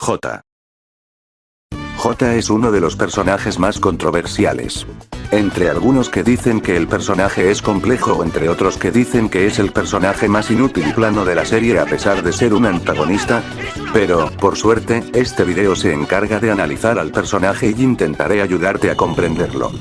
J. J es uno de los personajes más controversiales. Entre algunos que dicen que el personaje es complejo o entre otros que dicen que es el personaje más inútil y plano de la serie a pesar de ser un antagonista. Pero, por suerte, este video se encarga de analizar al personaje y intentaré ayudarte a comprenderlo.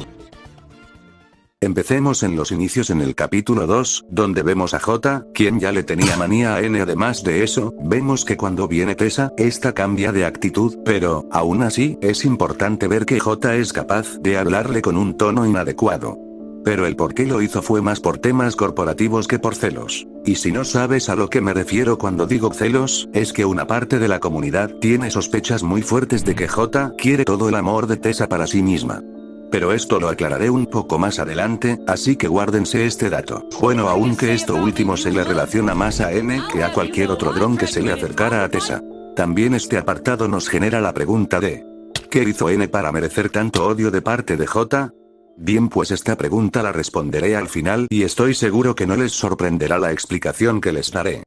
Empecemos en los inicios en el capítulo 2, donde vemos a J, quien ya le tenía manía a N. Además de eso, vemos que cuando viene Tessa, esta cambia de actitud, pero, aún así, es importante ver que J es capaz de hablarle con un tono inadecuado. Pero el por qué lo hizo fue más por temas corporativos que por celos. Y si no sabes a lo que me refiero cuando digo celos, es que una parte de la comunidad tiene sospechas muy fuertes de que J quiere todo el amor de Tessa para sí misma. Pero esto lo aclararé un poco más adelante, así que guárdense este dato. Bueno, aunque esto último se le relaciona más a N que a cualquier otro dron que se le acercara a Tessa. También este apartado nos genera la pregunta de ¿qué hizo N para merecer tanto odio de parte de J? Bien, pues esta pregunta la responderé al final y estoy seguro que no les sorprenderá la explicación que les daré.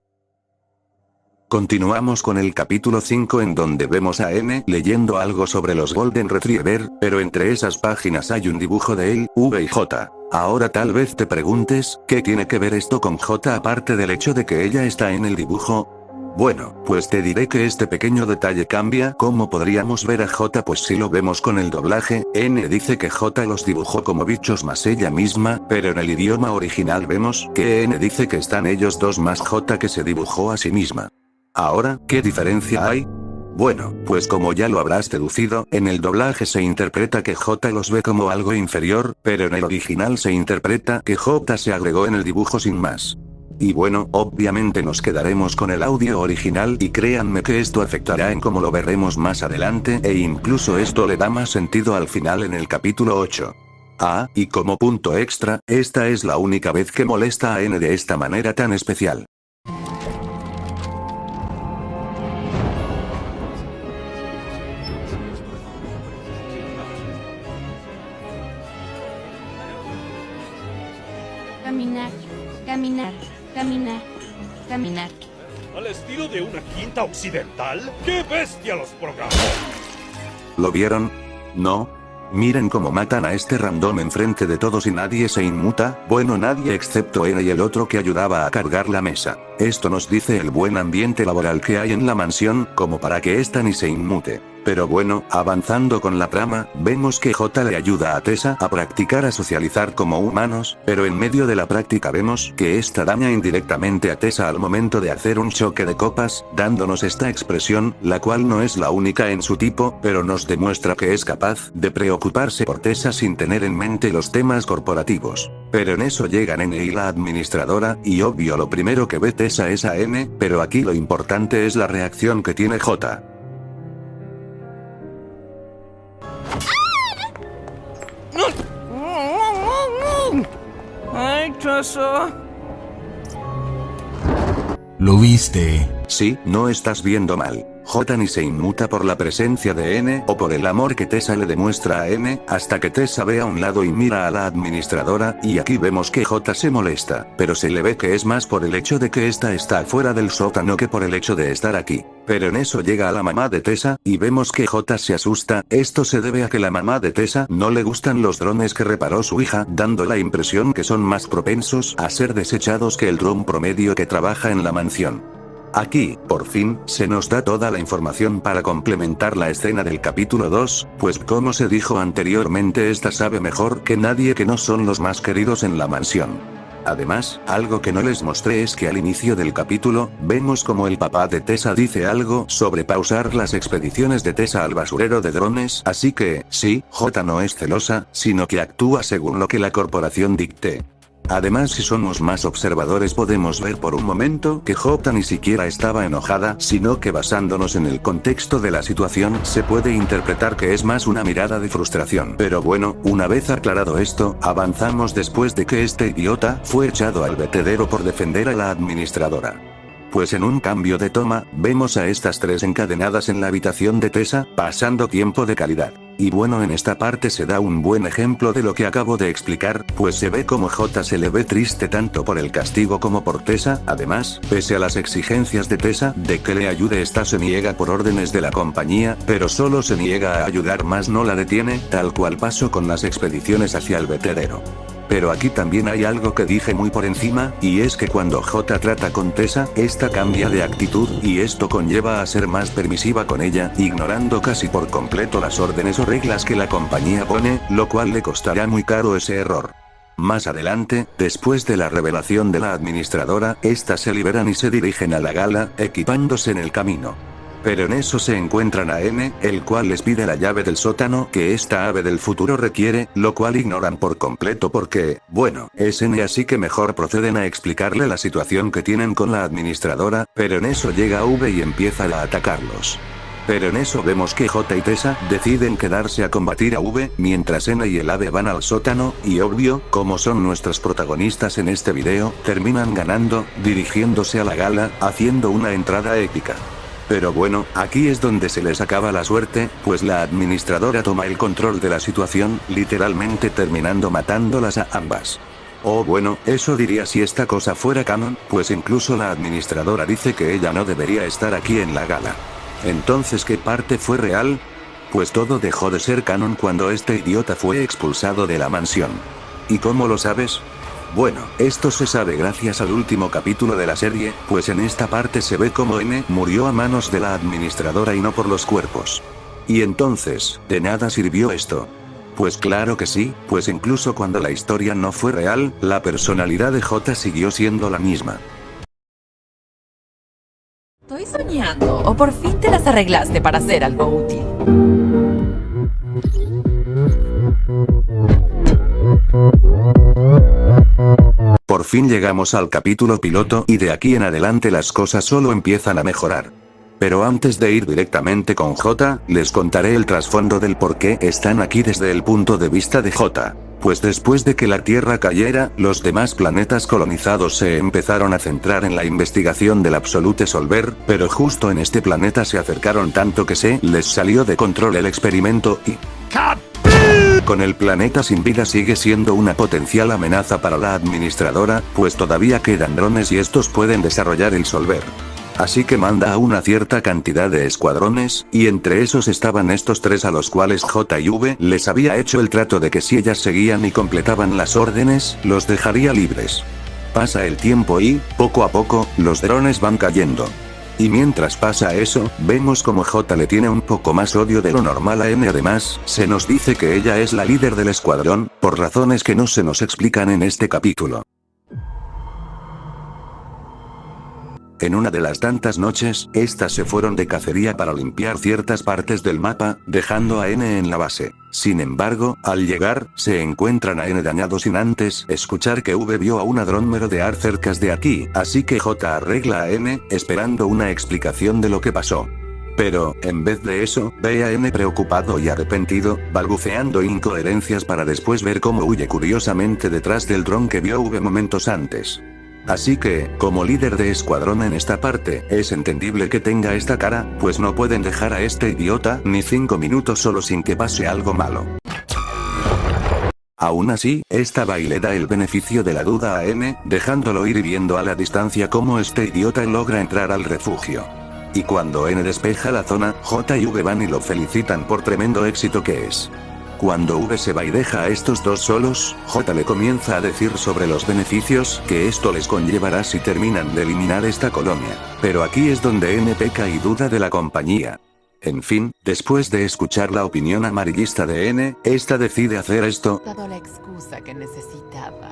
Continuamos con el capítulo 5 en donde vemos a N leyendo algo sobre los Golden Retriever, pero entre esas páginas hay un dibujo de él, V y J. Ahora tal vez te preguntes, ¿qué tiene que ver esto con J aparte del hecho de que ella está en el dibujo? Bueno, pues te diré que este pequeño detalle cambia cómo podríamos ver a J, pues si lo vemos con el doblaje, N dice que J los dibujó como bichos más ella misma, pero en el idioma original vemos que N dice que están ellos dos más J que se dibujó a sí misma. Ahora, ¿qué diferencia hay? Bueno, pues como ya lo habrás deducido, en el doblaje se interpreta que J los ve como algo inferior, pero en el original se interpreta que J se agregó en el dibujo sin más. Y bueno, obviamente nos quedaremos con el audio original y créanme que esto afectará en cómo lo veremos más adelante e incluso esto le da más sentido al final en el capítulo 8. Ah, y como punto extra, esta es la única vez que molesta a N de esta manera tan especial. Caminar, caminar, caminar, caminar. ¿Al estilo de una quinta occidental? ¡Qué bestia los programó! ¿Lo vieron? ¿No? Miren cómo matan a este random enfrente de todos y nadie se inmuta, bueno nadie excepto N y el otro que ayudaba a cargar la mesa. Esto nos dice el buen ambiente laboral que hay en la mansión, como para que esta ni se inmute. Pero bueno, avanzando con la trama, vemos que J le ayuda a Tessa a practicar a socializar como humanos, pero en medio de la práctica vemos que esta daña indirectamente a Tessa al momento de hacer un choque de copas, dándonos esta expresión, la cual no es la única en su tipo, pero nos demuestra que es capaz de preocuparse por Tessa sin tener en mente los temas corporativos. Pero en eso llegan N y la administradora, y obvio lo primero que ve Tessa es a N, pero aquí lo importante es la reacción que tiene J. ¡Ay, Tessa! ¿Lo viste? Sí, no estás viendo mal. J ni se inmuta por la presencia de N o por el amor que Tessa le demuestra a N, hasta que Tessa ve a un lado y mira a la administradora, y aquí vemos que J se molesta, pero se le ve que es más por el hecho de que esta está fuera del sótano que por el hecho de estar aquí. Pero en eso llega a la mamá de Tessa, y vemos que J se asusta, esto se debe a que la mamá de Tessa no le gustan los drones que reparó su hija, dando la impresión que son más propensos a ser desechados que el dron promedio que trabaja en la mansión. Aquí, por fin, se nos da toda la información para complementar la escena del capítulo 2, pues como se dijo anteriormente esta sabe mejor que nadie que no son los más queridos en la mansión. Además, algo que no les mostré es que al inicio del capítulo, vemos como el papá de Tessa dice algo sobre pausar las expediciones de Tessa al basurero de drones, así que, sí, J no es celosa, sino que actúa según lo que la corporación dicte. Además, si somos más observadores podemos ver por un momento que J ni siquiera estaba enojada, sino que basándonos en el contexto de la situación se puede interpretar que es más una mirada de frustración. Pero bueno, una vez aclarado esto, avanzamos después de que este idiota fue echado al vertedero por defender a la administradora. Pues en un cambio de toma, vemos a estas tres encadenadas en la habitación de Tessa, pasando tiempo de calidad. Y bueno, en esta parte se da un buen ejemplo de lo que acabo de explicar, pues se ve como J se le ve triste tanto por el castigo como por Tessa. Además, pese a las exigencias de Tessa de que le ayude, esta se niega por órdenes de la compañía, pero solo se niega a ayudar, más no la detiene, tal cual pasó con las expediciones hacia el vertedero. Pero aquí también hay algo que dije muy por encima, y es que cuando J trata con Tessa, esta cambia de actitud, y esto conlleva a ser más permisiva con ella, ignorando casi por completo las órdenes o reglas que la compañía pone, lo cual le costará muy caro ese error. Más adelante, después de la revelación de la administradora, estas se liberan y se dirigen a la gala, equipándose en el camino. Pero en eso se encuentran a N, el cual les pide la llave del sótano que esta ave del futuro requiere, lo cual ignoran por completo porque, bueno, es N, así que mejor proceden a explicarle la situación que tienen con la administradora, pero en eso llega V y empieza a atacarlos. Pero en eso vemos que J y Tessa deciden quedarse a combatir a V, mientras N y el ave van al sótano, y obvio, como son nuestros protagonistas en este video, terminan ganando, dirigiéndose a la gala, haciendo una entrada épica. Pero bueno, aquí es donde se les acaba la suerte, pues la administradora toma el control de la situación, literalmente terminando matándolas a ambas. Oh bueno, eso diría si esta cosa fuera canon, pues incluso la administradora dice que ella no debería estar aquí en la gala. Entonces, ¿qué parte fue real? Pues todo dejó de ser canon cuando este idiota fue expulsado de la mansión. ¿Y cómo lo sabes? Bueno, esto se sabe gracias al último capítulo de la serie, pues en esta parte se ve como N murió a manos de la administradora y no por los cuerpos. Y entonces, ¿de nada sirvió esto? Pues claro que sí, pues incluso cuando la historia no fue real, la personalidad de J siguió siendo la misma. ¿Estoy soñando o por fin te las arreglaste para hacer algo útil? Por fin llegamos al capítulo piloto y de aquí en adelante las cosas solo empiezan a mejorar. Pero antes de ir directamente con J, les contaré el trasfondo del por qué están aquí desde el punto de vista de J. Pues después de que la Tierra cayera, los demás planetas colonizados se empezaron a centrar en la investigación del Absolute Solver, pero justo en este planeta se acercaron tanto que se les salió de control el experimento y... Con el planeta sin vida sigue siendo una potencial amenaza para la administradora, pues todavía quedan drones y estos pueden desarrollar el Solver. Así que manda a una cierta cantidad de escuadrones, y entre esos estaban estos tres a los cuales J y V les había hecho el trato de que si ellas seguían y completaban las órdenes, los dejaría libres. Pasa el tiempo y, poco a poco, los drones van cayendo. Y mientras pasa eso, vemos como J le tiene un poco más odio de lo normal a N. Además, se nos dice que ella es la líder del escuadrón, por razones que no se nos explican en este capítulo. En una de las tantas noches, estas se fueron de cacería para limpiar ciertas partes del mapa, dejando a N en la base. Sin embargo, al llegar, se encuentran a N dañado sin antes escuchar que V vio a una dron merodear cerca de aquí, así que J arregla a N, esperando una explicación de lo que pasó. Pero, en vez de eso, ve a N preocupado y arrepentido, balbuceando incoherencias para después ver cómo huye curiosamente detrás del dron que vio V momentos antes. Así que, como líder de escuadrón en esta parte, es entendible que tenga esta cara, pues no pueden dejar a este idiota ni 5 minutos solo sin que pase algo malo. Aún así, esta va y le da el beneficio de la duda a N, dejándolo ir y viendo a la distancia cómo este idiota logra entrar al refugio. Y cuando N despeja la zona, J y V van y lo felicitan por tremendo éxito que es. Cuando V se va y deja a estos dos solos, J le comienza a decir sobre los beneficios que esto les conllevará si terminan de eliminar esta colonia. Pero aquí es donde N peca y duda de la compañía. En fin, después de escuchar la opinión amarillista de N, esta decide hacer esto. Dado la excusa que necesitaba.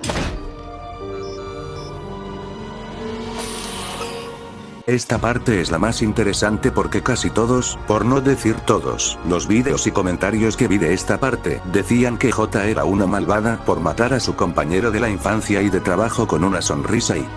Esta parte es la más interesante porque casi todos, por no decir todos, los vídeos y comentarios que vi de esta parte, decían que J era una malvada por matar a su compañero de la infancia y de trabajo con una sonrisa y...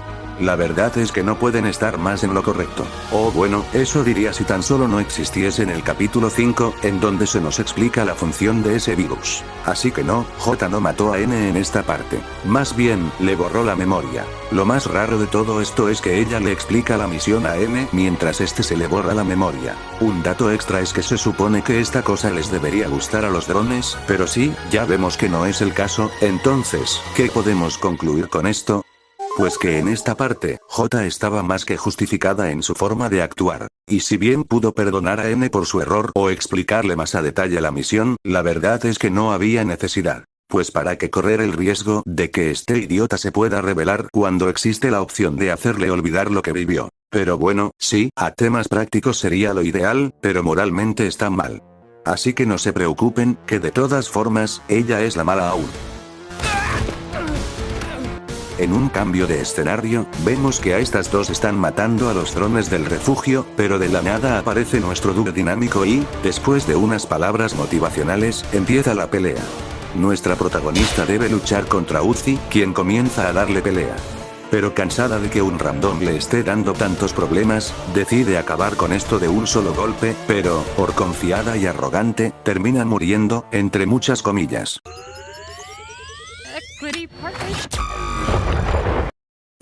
La verdad es que no pueden estar más en lo correcto. O bueno, eso diría si tan solo no existiese en el capítulo 5, en donde se nos explica la función de ese virus. Así que no, J no mató a N en esta parte. Más bien, le borró la memoria. Lo más raro de todo esto es que ella le explica la misión a N mientras este se le borra la memoria. Un dato extra es que se supone que esta cosa les debería gustar a los drones, pero sí, ya vemos que no es el caso. Entonces, ¿qué podemos concluir con esto? Pues que en esta parte, J estaba más que justificada en su forma de actuar. Y si bien pudo perdonar a N por su error o explicarle más a detalle la misión, la verdad es que no había necesidad. Pues para qué correr el riesgo de que este idiota se pueda revelar cuando existe la opción de hacerle olvidar lo que vivió. Pero bueno, sí, a temas prácticos sería lo ideal, pero moralmente está mal. Así que no se preocupen, que de todas formas, ella es la mala aún. En un cambio de escenario, vemos que a estas dos están matando a los drones del refugio, pero de la nada aparece nuestro dúo dinámico y, después de unas palabras motivacionales, empieza la pelea. Nuestra protagonista debe luchar contra Uzi, quien comienza a darle pelea. Pero cansada de que un random le esté dando tantos problemas, decide acabar con esto de un solo golpe, pero, por confiada y arrogante, termina muriendo, entre muchas comillas.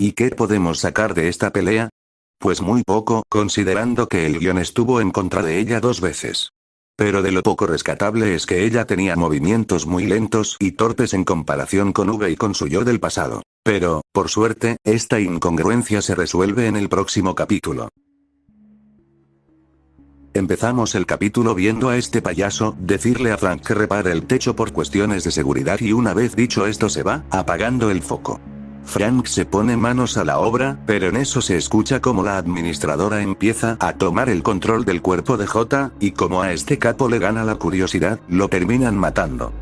¿Y qué podemos sacar de esta pelea? Pues muy poco, considerando que el guión estuvo en contra de ella 2 veces. Pero de lo poco rescatable es que ella tenía movimientos muy lentos y torpes en comparación con V y con su yo del pasado. Pero, por suerte, esta incongruencia se resuelve en el próximo capítulo. Empezamos el capítulo viendo a este payaso decirle a Frank que repare el techo por cuestiones de seguridad y una vez dicho esto se va, apagando el foco. Frank se pone manos a la obra, pero en eso se escucha como la administradora empieza a tomar el control del cuerpo de J, y como a este capo le gana la curiosidad, lo terminan matando.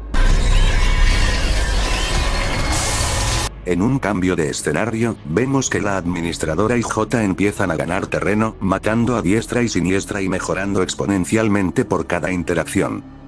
En un cambio de escenario, vemos que la administradora y J empiezan a ganar terreno, matando a diestra y siniestra y mejorando exponencialmente por cada interacción.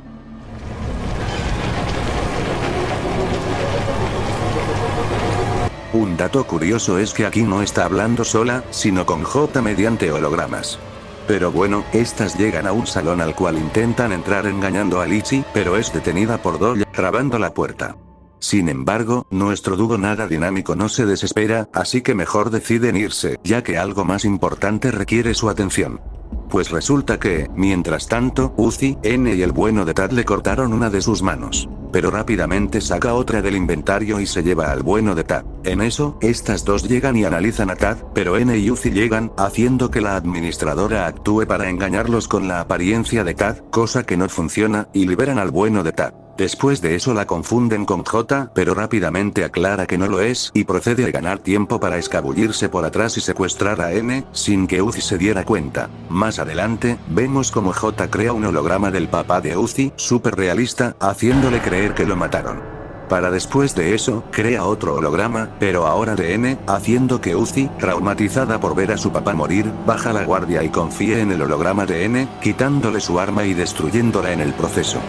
Un dato curioso es que aquí no está hablando sola, sino con J mediante hologramas. Pero bueno, estas llegan a un salón al cual intentan entrar engañando a Lizzie, pero es detenida por Doll, trabando la puerta. Sin embargo, nuestro dúo nada dinámico no se desespera, así que mejor deciden irse, ya que algo más importante requiere su atención. Pues resulta que, mientras tanto, Uzi, N y el bueno de Tad le cortaron una de sus manos. Pero rápidamente saca otra del inventario y se lleva al bueno de Tad. En eso, estas dos llegan y analizan a Tad, pero N y Uzi llegan, haciendo que la administradora actúe para engañarlos con la apariencia de Tad, cosa que no funciona, y liberan al bueno de Tad. Después de eso la confunden con J, pero rápidamente aclara que no lo es, y procede a ganar tiempo para escabullirse por atrás y secuestrar a N, sin que Uzi se diera cuenta. Más adelante, vemos como J crea un holograma del papá de Uzi, súper realista, haciéndole creer que lo mataron. Para después de eso, crea otro holograma, pero ahora de N, haciendo que Uzi, traumatizada por ver a su papá morir, baja la guardia y confíe en el holograma de N, quitándole su arma y destruyéndola en el proceso.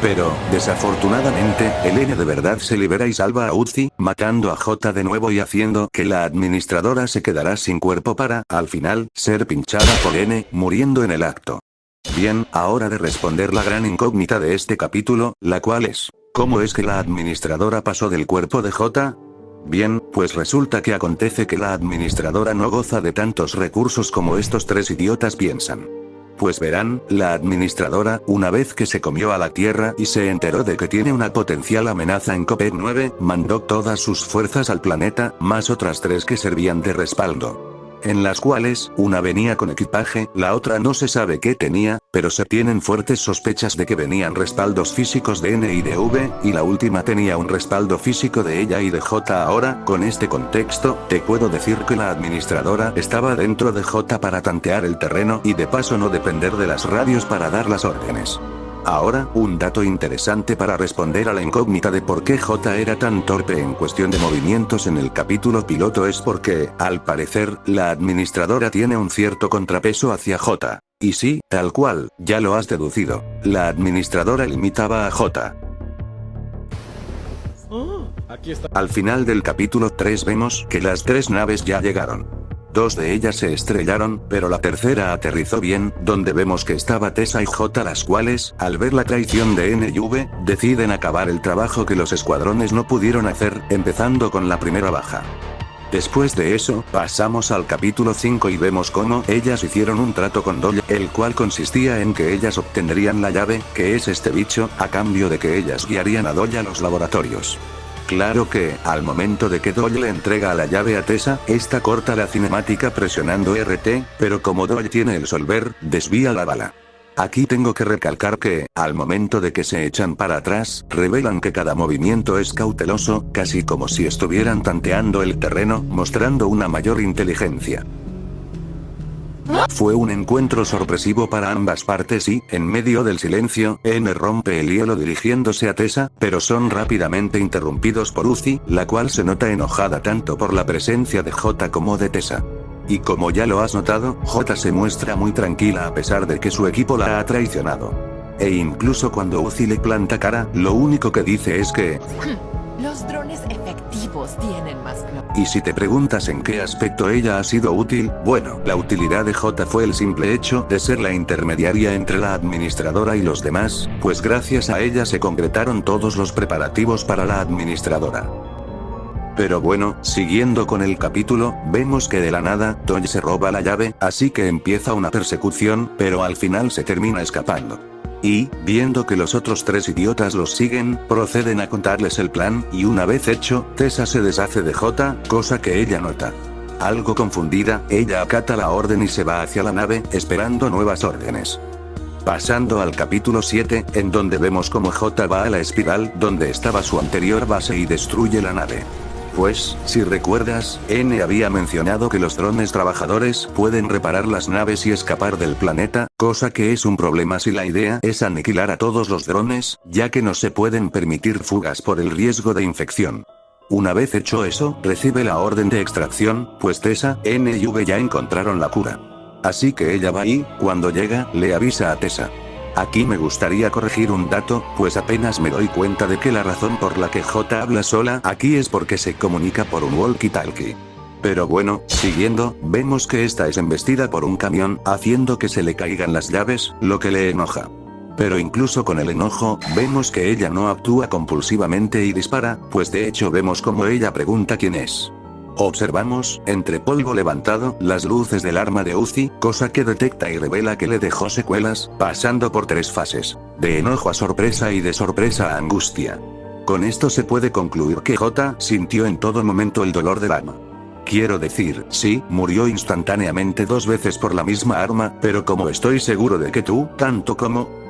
Pero, desafortunadamente, el N de verdad se libera y salva a Uzi, matando a J de nuevo y haciendo que la administradora se quedará sin cuerpo para, al final, ser pinchada por N, muriendo en el acto. Bien, ahora de responder la gran incógnita de este capítulo, la cual es, ¿cómo es que la administradora pasó del cuerpo de J? Bien, pues resulta que acontece que la administradora no goza de tantos recursos como estos tres idiotas piensan. Pues verán, la administradora, una vez que se comió a la Tierra y se enteró de que tiene una potencial amenaza en Copec 9, mandó todas sus fuerzas al planeta, más otras 3 que servían de respaldo. En las cuales, una venía con equipaje, la otra no se sabe qué tenía, pero se tienen fuertes sospechas de que venían respaldos físicos de N y de V, y la última tenía un respaldo físico de ella y de J. Ahora, con este contexto, te puedo decir que la administradora estaba dentro de J para tantear el terreno y de paso no depender de las radios para dar las órdenes. Ahora, un dato interesante para responder a la incógnita de por qué J era tan torpe en cuestión de movimientos en el capítulo piloto es porque, al parecer, la administradora tiene un cierto contrapeso hacia J. Y sí, tal cual, ya lo has deducido. La administradora limitaba a J. Al final del capítulo 3 vemos que las 3 naves ya llegaron. 2 de ellas se estrellaron, pero la tercera aterrizó bien, donde vemos que estaba Tessa y J, las cuales, al ver la traición de N y V, deciden acabar el trabajo que los escuadrones no pudieron hacer, empezando con la primera baja. Después de eso, pasamos al capítulo 5 y vemos cómo ellas hicieron un trato con Doyle, el cual consistía en que ellas obtendrían la llave, que es este bicho, a cambio de que ellas guiarían a Doyle a los laboratorios. Claro que, al momento de que Doyle le entrega la llave a Tessa, esta corta la cinemática presionando RT, pero como Doyle tiene el solver, desvía la bala. Aquí tengo que recalcar que, al momento de que se echan para atrás, revelan que cada movimiento es cauteloso, casi como si estuvieran tanteando el terreno, mostrando una mayor inteligencia. Fue un encuentro sorpresivo para ambas partes y, en medio del silencio, N rompe el hielo dirigiéndose a Tessa, pero son rápidamente interrumpidos por Uzi, la cual se nota enojada tanto por la presencia de J como de Tessa. Y como ya lo has notado, J se muestra muy tranquila a pesar de que su equipo la ha traicionado. E incluso cuando Uzi le planta cara, lo único que dice es que... Los drones efectivos tienen más globo. Y si te preguntas en qué aspecto ella ha sido útil, bueno, la utilidad de J fue el simple hecho de ser la intermediaria entre la administradora y los demás, pues gracias a ella se concretaron todos los preparativos para la administradora. Pero bueno, siguiendo con el capítulo, vemos que de la nada, Doyle se roba la llave, así que empieza una persecución, pero al final se termina escapando. Y, viendo que los otros 3 idiotas los siguen, proceden a contarles el plan, y una vez hecho, Tessa se deshace de J, cosa que ella nota. Algo confundida, ella acata la orden y se va hacia la nave, esperando nuevas órdenes. Pasando al capítulo 7, en donde vemos como J va a la espiral donde estaba su anterior base y destruye la nave. Pues, si recuerdas, N había mencionado que los drones trabajadores pueden reparar las naves y escapar del planeta, cosa que es un problema si la idea es aniquilar a todos los drones, ya que no se pueden permitir fugas por el riesgo de infección. Una vez hecho eso, recibe la orden de extracción, pues Tessa, N y V ya encontraron la cura. Así que ella va y, cuando llega, le avisa a Tessa. Aquí me gustaría corregir un dato, pues apenas me doy cuenta de que la razón por la que J habla sola aquí es porque se comunica por un walkie-talkie. Pero bueno, siguiendo, vemos que esta es embestida por un camión, haciendo que se le caigan las llaves, lo que le enoja. Pero incluso con el enojo, vemos que ella no actúa compulsivamente y dispara, pues de hecho vemos como ella pregunta quién es. Observamos, entre polvo levantado, las luces del arma de Uzi, cosa que detecta y revela que le dejó secuelas, pasando por 3 fases. De enojo a sorpresa y de sorpresa a angustia. Con esto se puede concluir que J sintió en todo momento el dolor del arma. Quiero decir, sí, murió instantáneamente 2 veces por la misma arma, pero como estoy seguro de que tú, tanto como...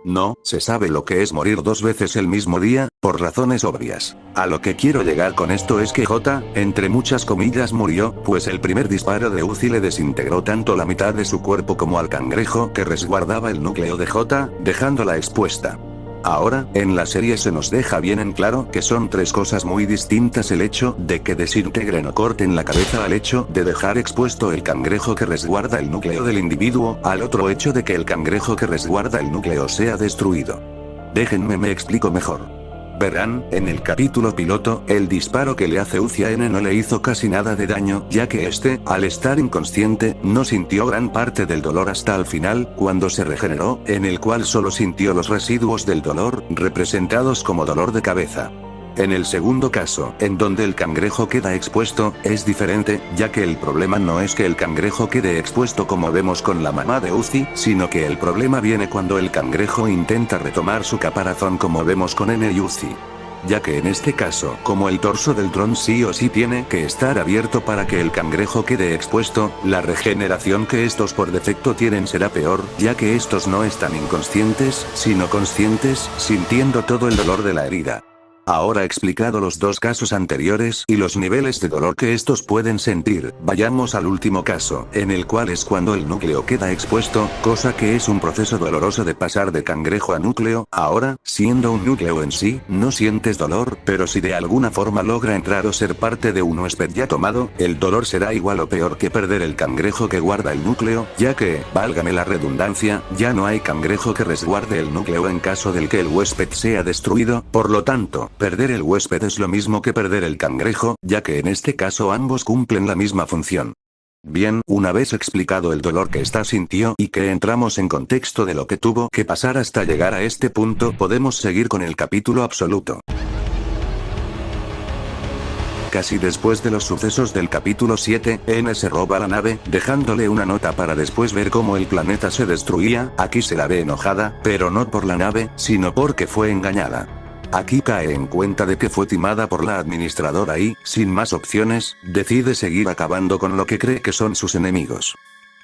No, se sabe lo que es morir 2 veces el mismo día, por razones obvias. A lo que quiero llegar con esto es que J, entre muchas comillas murió, pues el primer disparo de Uzi le desintegró tanto la mitad de su cuerpo como al cangrejo que resguardaba el núcleo de J, dejándola expuesta. Ahora, en la serie se nos deja bien en claro que son 3 cosas muy distintas: el hecho de que desintegren o corten la cabeza al hecho de dejar expuesto el cangrejo que resguarda el núcleo del individuo, al otro hecho de que el cangrejo que resguarda el núcleo sea destruido. Déjenme me explico mejor. Verán, en el capítulo piloto, el disparo que le hace Uzi a N no le hizo casi nada de daño, ya que este, al estar inconsciente, no sintió gran parte del dolor hasta el final, cuando se regeneró, en el cual solo sintió los residuos del dolor, representados como dolor de cabeza. En el segundo caso, en donde el cangrejo queda expuesto, es diferente, ya que el problema no es que el cangrejo quede expuesto como vemos con la mamá de Uzi, sino que el problema viene cuando el cangrejo intenta retomar su caparazón como vemos con N y Uzi. Ya que en este caso, como el torso del dron sí o sí tiene que estar abierto para que el cangrejo quede expuesto, la regeneración que estos por defecto tienen será peor, ya que estos no están inconscientes, sino conscientes, sintiendo todo el dolor de la herida. Ahora explicado los 2 casos anteriores y los niveles de dolor que estos pueden sentir, vayamos al último caso, en el cual es cuando el núcleo queda expuesto, cosa que es un proceso doloroso de pasar de cangrejo a núcleo. Ahora, siendo un núcleo en sí, no sientes dolor, pero si de alguna forma logra entrar o ser parte de un huésped ya tomado, el dolor será igual o peor que perder el cangrejo que guarda el núcleo, ya que, válgame la redundancia, ya no hay cangrejo que resguarde el núcleo en caso del que el huésped sea destruido. Por lo tanto, Perder el huésped es lo mismo que perder el cangrejo, ya que en este caso ambos cumplen la misma función. Bien, una vez explicado el dolor que esta sintió y que entramos en contexto de lo que tuvo que pasar hasta llegar a este punto, podemos seguir con el capítulo absoluto. Casi después de los sucesos del capítulo 7, N se roba la nave, dejándole una nota para después ver cómo el planeta se destruía. Aquí se la ve enojada, pero no por la nave, sino porque fue engañada. Aquí cae en cuenta de que fue timada por la administradora y, sin más opciones, decide seguir acabando con lo que cree que son sus enemigos.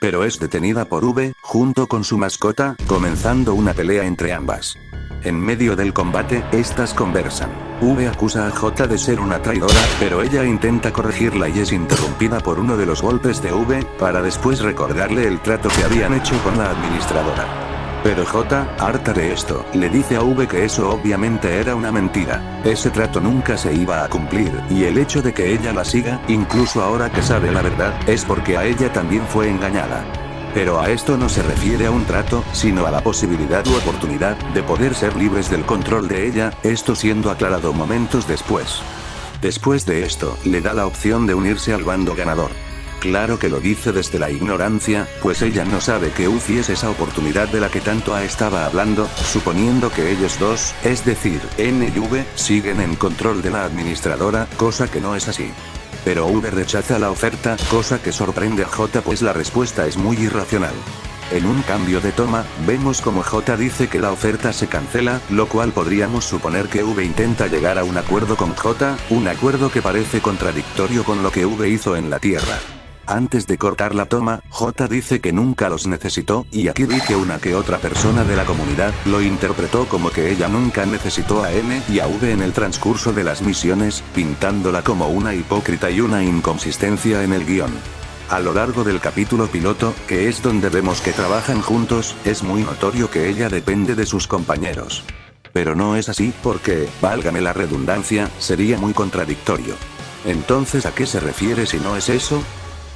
Pero es detenida por V, junto con su mascota, comenzando una pelea entre ambas. En medio del combate, estas conversan. V acusa a J de ser una traidora, pero ella intenta corregirla y es interrumpida por uno de los golpes de V, para después recordarle el trato que habían hecho con la administradora. Pero J, harta de esto, le dice a V que eso obviamente era una mentira. Ese trato nunca se iba a cumplir, y el hecho de que ella la siga, incluso ahora que sabe la verdad, es porque a ella también fue engañada. Pero a esto no se refiere a un trato, sino a la posibilidad u oportunidad de poder ser libres del control de ella, esto siendo aclarado momentos después. Después de esto, le da la opción de unirse al bando ganador. Claro que lo dice desde la ignorancia, pues ella no sabe que Uzi es esa oportunidad de la que tanto A estaba hablando, suponiendo que ellos dos, es decir, N y V, siguen en control de la administradora, cosa que no es así. Pero V rechaza la oferta, cosa que sorprende a J pues la respuesta es muy irracional. En un cambio de toma, vemos como J dice que la oferta se cancela, lo cual podríamos suponer que V intenta llegar a un acuerdo con J, un acuerdo que parece contradictorio con lo que V hizo en la Tierra. Antes de cortar la toma, J dice que nunca los necesitó, y aquí vi que una que otra persona de la comunidad lo interpretó como que ella nunca necesitó a N y a V en el transcurso de las misiones, pintándola como una hipócrita y una inconsistencia en el guión. A lo largo del capítulo piloto, que es donde vemos que trabajan juntos, es muy notorio que ella depende de sus compañeros. Pero no es así, porque, válgame la redundancia, sería muy contradictorio. Entonces, ¿a qué se refiere si no es eso?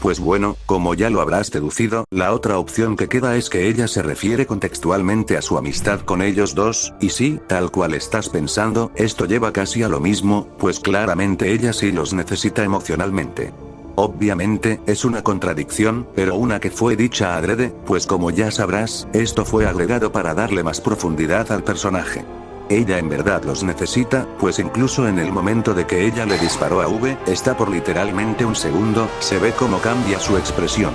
Pues bueno, como ya lo habrás deducido, la otra opción que queda es que ella se refiere contextualmente a su amistad con ellos dos, y sí, tal cual estás pensando, esto lleva casi a lo mismo, pues claramente ella sí los necesita emocionalmente. Obviamente, es una contradicción, pero una que fue dicha adrede, pues como ya sabrás, esto fue agregado para darle más profundidad al personaje. Ella en verdad los necesita, pues incluso en el momento de que ella le disparó a V, está por literalmente un segundo, se ve cómo cambia su expresión.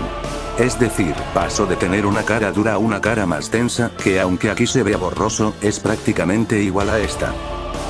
Es decir, pasó de tener una cara dura a una cara más tensa, que aunque aquí se vea borroso, es prácticamente igual a esta.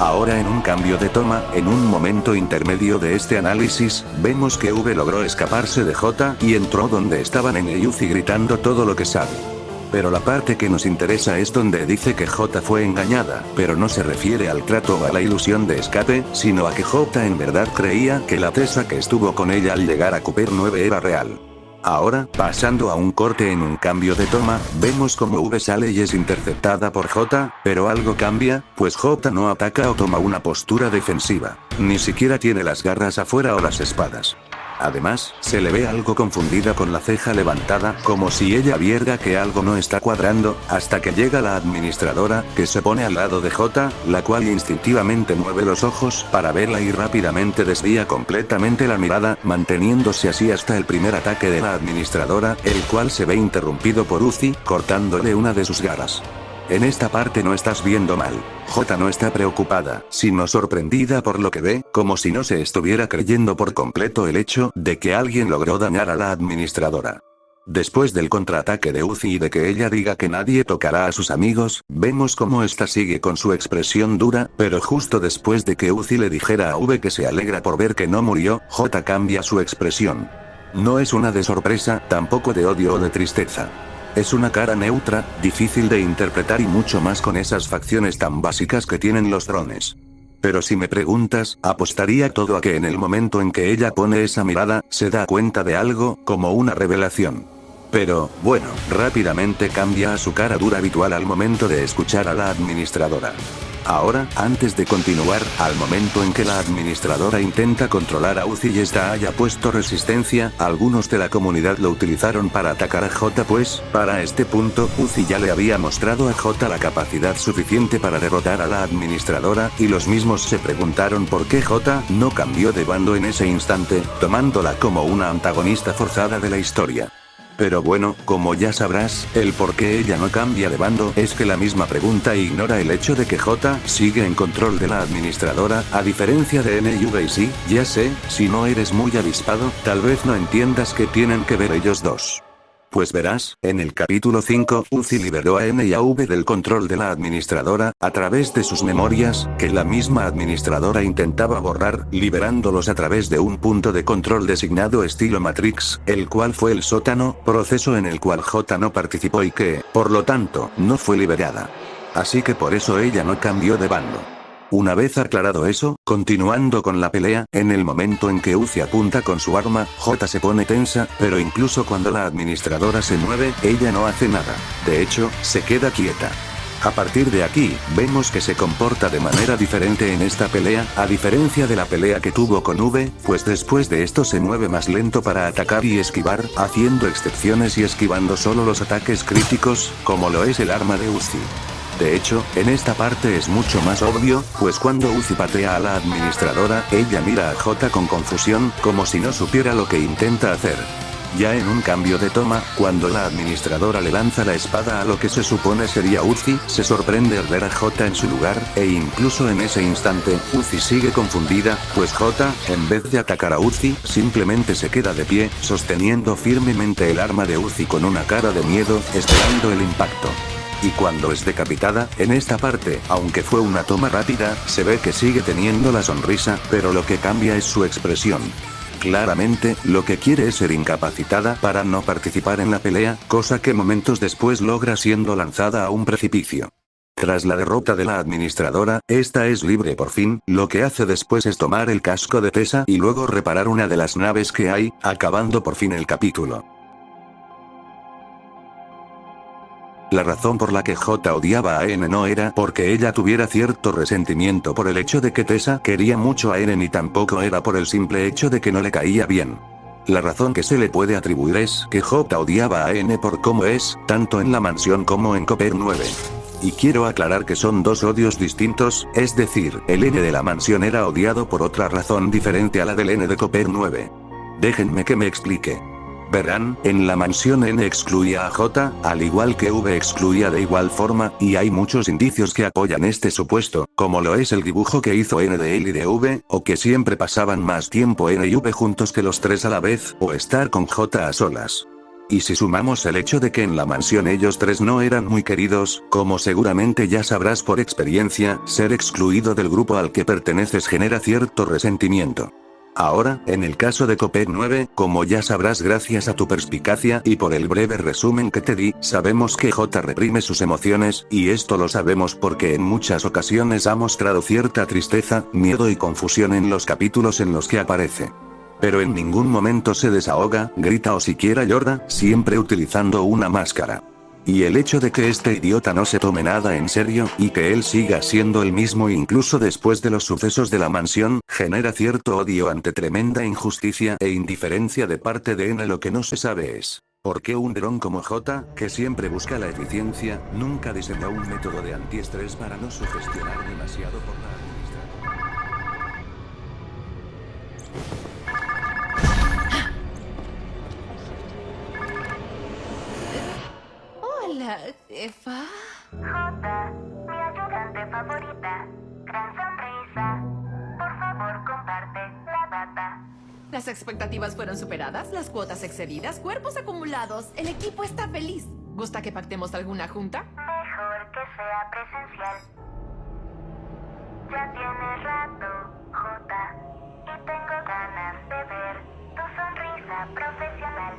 Ahora en un cambio de toma, en un momento intermedio de este análisis, vemos que V logró escaparse de J, y entró donde estaban N y Uzi gritando todo lo que sabe. Pero la parte que nos interesa es donde dice que J fue engañada, pero no se refiere al trato o a la ilusión de escape, sino a que J en verdad creía que la Tessa que estuvo con ella al llegar a Cooper 9 era real. Ahora, pasando a un corte en un cambio de toma, vemos como V sale y es interceptada por J, pero algo cambia, pues J no ataca o toma una postura defensiva. Ni siquiera tiene las garras afuera o las espadas. Además, se le ve algo confundida con la ceja levantada, como si ella viera que algo no está cuadrando, hasta que llega la administradora, que se pone al lado de J, la cual instintivamente mueve los ojos para verla y rápidamente desvía completamente la mirada, manteniéndose así hasta el primer ataque de la administradora, el cual se ve interrumpido por Uzi, cortándole una de sus garras. En esta parte no estás viendo mal. J no está preocupada, sino sorprendida por lo que ve, como si no se estuviera creyendo por completo el hecho de que alguien logró dañar a la administradora. Después del contraataque de Uzi y de que ella diga que nadie tocará a sus amigos, vemos cómo esta sigue con su expresión dura, pero justo después de que Uzi le dijera a V que se alegra por ver que no murió, J cambia su expresión. No es una de sorpresa, tampoco de odio o de tristeza. Es una cara neutra, difícil de interpretar y mucho más con esas facciones tan básicas que tienen los drones. Pero si me preguntas, apostaría todo a que en el momento en que ella pone esa mirada, se da cuenta de algo, como una revelación. Pero, bueno, rápidamente cambia a su cara dura habitual al momento de escuchar a la administradora. Ahora, antes de continuar, al momento en que la administradora intenta controlar a Uzi y esta haya puesto resistencia, algunos de la comunidad lo utilizaron para atacar a J, pues, para este punto, Uzi ya le había mostrado a J la capacidad suficiente para derrotar a la administradora, y los mismos se preguntaron por qué J no cambió de bando en ese instante, tomándola como una antagonista forzada de la historia. Pero bueno, como ya sabrás, el por qué ella no cambia de bando es que la misma pregunta ignora el hecho de que J sigue en control de la administradora, a diferencia de N y V y sí, ya sé, si no eres muy avispado, tal vez no entiendas qué tienen que ver ellos dos. Pues verás, en el capítulo 5, Uzi liberó a N y a V del control de la administradora, a través de sus memorias, que la misma administradora intentaba borrar, liberándolos a través de un punto de control designado estilo Matrix, el cual fue el sótano, proceso en el cual J no participó y que, por lo tanto, no fue liberada. Así que por eso ella no cambió de bando. Una vez aclarado eso, continuando con la pelea, en el momento en que Uzi apunta con su arma, J se pone tensa, pero incluso cuando la administradora se mueve, ella no hace nada. De hecho, se queda quieta. A partir de aquí, vemos que se comporta de manera diferente en esta pelea, a diferencia de la pelea que tuvo con V, pues después de esto se mueve más lento para atacar y esquivar, haciendo excepciones y esquivando solo los ataques críticos, como lo es el arma de Uzi. De hecho, en esta parte es mucho más obvio, pues cuando Uzi patea a la administradora, ella mira a J con confusión, como si no supiera lo que intenta hacer. Ya en un cambio de toma, cuando la administradora le lanza la espada a lo que se supone sería Uzi, se sorprende al ver a J en su lugar, e incluso en ese instante, Uzi sigue confundida, pues J, en vez de atacar a Uzi, simplemente se queda de pie, sosteniendo firmemente el arma de Uzi con una cara de miedo, esperando el impacto. Y cuando es decapitada, en esta parte, aunque fue una toma rápida, se ve que sigue teniendo la sonrisa, pero lo que cambia es su expresión. Claramente, lo que quiere es ser incapacitada para no participar en la pelea, cosa que momentos después logra siendo lanzada a un precipicio. Tras la derrota de la administradora, esta es libre por fin, lo que hace después es tomar el casco de Tessa y luego reparar una de las naves que hay, acabando por fin el capítulo. La razón por la que J odiaba a N no era porque ella tuviera cierto resentimiento por el hecho de que Tessa quería mucho a N ni tampoco era por el simple hecho de que no le caía bien. La razón que se le puede atribuir es que J odiaba a N por cómo es, tanto en la mansión como en Cooper 9. Y quiero aclarar que son dos odios distintos, es decir, el N de la mansión era odiado por otra razón diferente a la del N de Cooper 9. Déjenme que me explique. Verán, en la mansión N excluía a J, al igual que V excluía de igual forma, y hay muchos indicios que apoyan este supuesto, como lo es el dibujo que hizo N de él y de V, o que siempre pasaban más tiempo N y V juntos que los tres a la vez, o estar con J a solas. Y si sumamos el hecho de que en la mansión ellos tres no eran muy queridos, como seguramente ya sabrás por experiencia, ser excluido del grupo al que perteneces genera cierto resentimiento. Ahora, en el caso de Cooper 9, como ya sabrás gracias a tu perspicacia y por el breve resumen que te di, sabemos que J reprime sus emociones, y esto lo sabemos porque en muchas ocasiones ha mostrado cierta tristeza, miedo y confusión en los capítulos en los que aparece. Pero en ningún momento se desahoga, grita o siquiera llora, siempre utilizando una máscara. Y el hecho de que este idiota no se tome nada en serio, y que él siga siendo el mismo incluso después de los sucesos de la mansión, genera cierto odio ante tremenda injusticia e indiferencia de parte de N. Lo que no se sabe es, ¿por qué un dron como J, que siempre busca la eficiencia, nunca diseñó un método de antiestrés para no sugestionar demasiado por la administración? Hola, jefa. J, mi ayudante favorita. Gran sonrisa. Por favor, comparte la data. Las expectativas fueron superadas, las cuotas excedidas, cuerpos acumulados. El equipo está feliz. ¿Gusta que pactemos alguna junta? Mejor que sea presencial. Ya tiene rato, J, y tengo ganas de ver tu sonrisa profesional.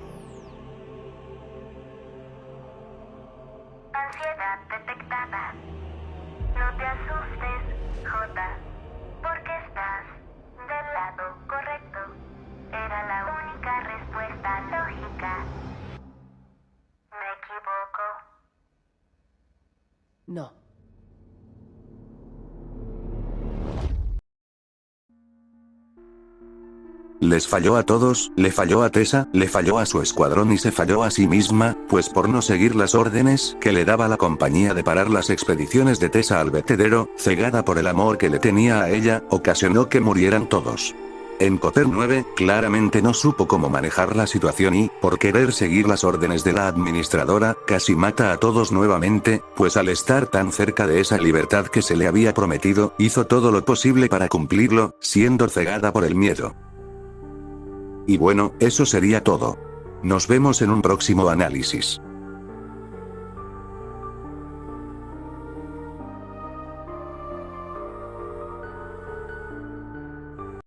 Ansiedad detectada. No te asustes, J, porque estás del lado correcto. Era la única respuesta lógica. ¿Me equivoco? No. Les falló a todos, le falló a Tessa, le falló a su escuadrón y se falló a sí misma, pues por no seguir las órdenes que le daba la compañía de parar las expediciones de Tessa al vertedero, cegada por el amor que le tenía a ella, ocasionó que murieran todos. En Copper 9, claramente no supo cómo manejar la situación y, por querer seguir las órdenes de la administradora, casi mata a todos nuevamente, pues al estar tan cerca de esa libertad que se le había prometido, hizo todo lo posible para cumplirlo, siendo cegada por el miedo. Y bueno, eso sería todo. Nos vemos en un próximo análisis.